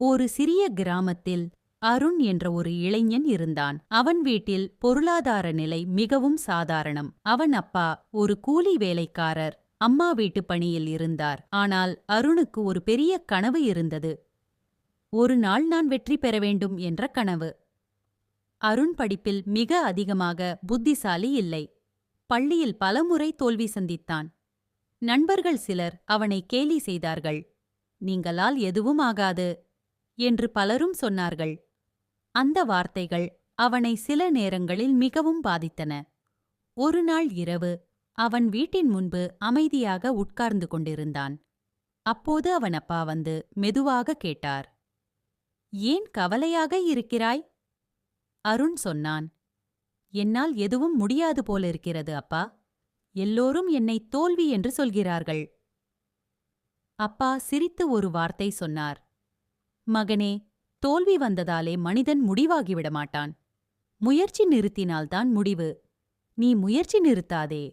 ஒரு சிறிய கிராமத்தில் அருண் என்ற ஒரு இளைஞன் இருந்தான். அவன் வீட்டில் பொருளாதார நிலை மிகவும் சாதாரணம். அவன் அப்பா ஒரு கூலி வேலைக்காரர். அம்மா வீட்டுப் பணியில் இருந்தார். ஆனால் அருணுக்கு ஒரு பெரிய கனவு இருந்தது. ஒரு நாள் நான் வெற்றி பெற வேண்டும் என்ற கனவு. அருண் படிப்பில் மிக அதிகமாக புத்திசாலி இல்லை. பள்ளியில் பலமுறை தோல்வி சந்தித்தான். நண்பர்கள் சிலர் அவனை கேலி செய்தார்கள். நீங்களால் எதுவும் ஆகாது என்று பலரும் சொன்னார்கள். அந்த வார்த்தைகள் அவனை சில நேரங்களில் மிகவும் பாதித்தன. ஒரு நாள் இரவு அவன் வீட்டின் முன்பு அமைதியாக உட்கார்ந்து கொண்டிருந்தான். அப்போது அவன் அப்பா வந்து மெதுவாக கேட்டார், "ஏன் கவலையாக இருக்கிறாய்?" அருண் சொன்னான், "என்னால் எதுவும் முடியாது போலிருக்கிறது அப்பா. எல்லோரும் என்னை தோல்வி என்று சொல்கிறார்கள்." அப்பா சிரித்து ஒரு வார்த்தை சொன்னார், "மகனே, தோல்வி வந்ததாலே மனிதன் முடிவாகிவிட மாட்டான். முயற்சி நிறுத்தினால்தான் முடிவு. நீ முயற்சி நிறுத்தாதே."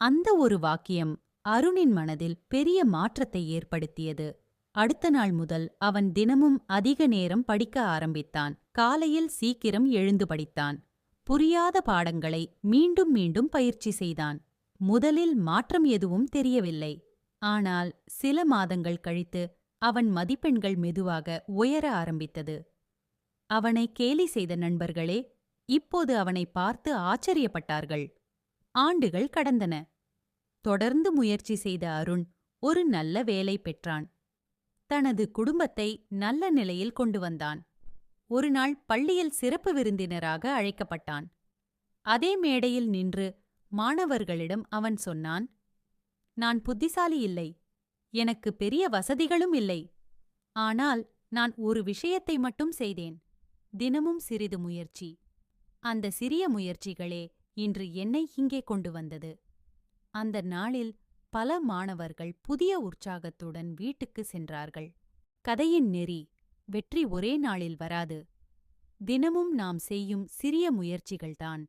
அந்த ஒரு வாக்கியம் அருணின் மனதில் பெரிய மாற்றத்தை ஏற்படுத்தியது. அடுத்த நாள் முதல் அவன் தினமும் அதிக நேரம் படிக்க ஆரம்பித்தான். காலையில் சீக்கிரம் எழுந்து படித்தான். புரியாத பாடங்களை மீண்டும் மீண்டும் பயிற்சி செய்தான். முதலில் மாற்றம் எதுவும் தெரியவில்லை. ஆனால் சில மாதங்கள் கழித்து அவன் மதிப்பெண்கள் மெதுவாக உயர ஆரம்பித்தது. அவனை கேலி செய்த நண்பர்களே இப்போது அவனை பார்த்து ஆச்சரியப்பட்டார்கள். ஆண்டுகள் கடந்தன. தொடர்ந்து முயற்சி செய்த அருண் ஒரு நல்ல வேலை பெற்றான். தனது குடும்பத்தை நல்ல நிலையில் கொண்டு வந்தான். ஒரு நாள் பள்ளியில் சிறப்பு விருந்தினராக அழைக்கப்பட்டான். அதே மேடையில் நின்று மாணவர்களிடம் அவன் சொன்னான், "நான் புத்திசாலி இல்லை. எனக்கு பெரிய வசதிகளும் இல்லை. ஆனால் நான் ஒரு விஷயத்தை மட்டும் செய்தேன். தினமும் சிறிது முயற்சி. அந்த சிறிய முயற்சிகளே இன்று என்னை இங்கே கொண்டு வந்தது." அந்த நாளில் பல மாணவர்கள் புதிய உற்சாகத்துடன் வீட்டுக்கு சென்றார்கள். கதையின் நெறி: வெற்றி ஒரே நாளில் வராது. தினமும் நாம் செய்யும் சிறிய முயற்சிகள்தான்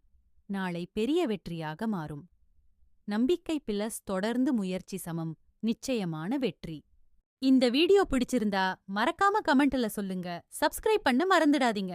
நாளை பெரிய வெற்றியாக மாறும். நம்பிக்கை பிளஸ் தொடர்ந்து முயற்சி சமம் நிச்சயமான வெற்றி. இந்த வீடியோ பிடிச்சிருந்தா மறக்காம கமெண்ட்ல சொல்லுங்க. சப்ஸ்கிரைப் பண்ண மறந்துடாதீங்க.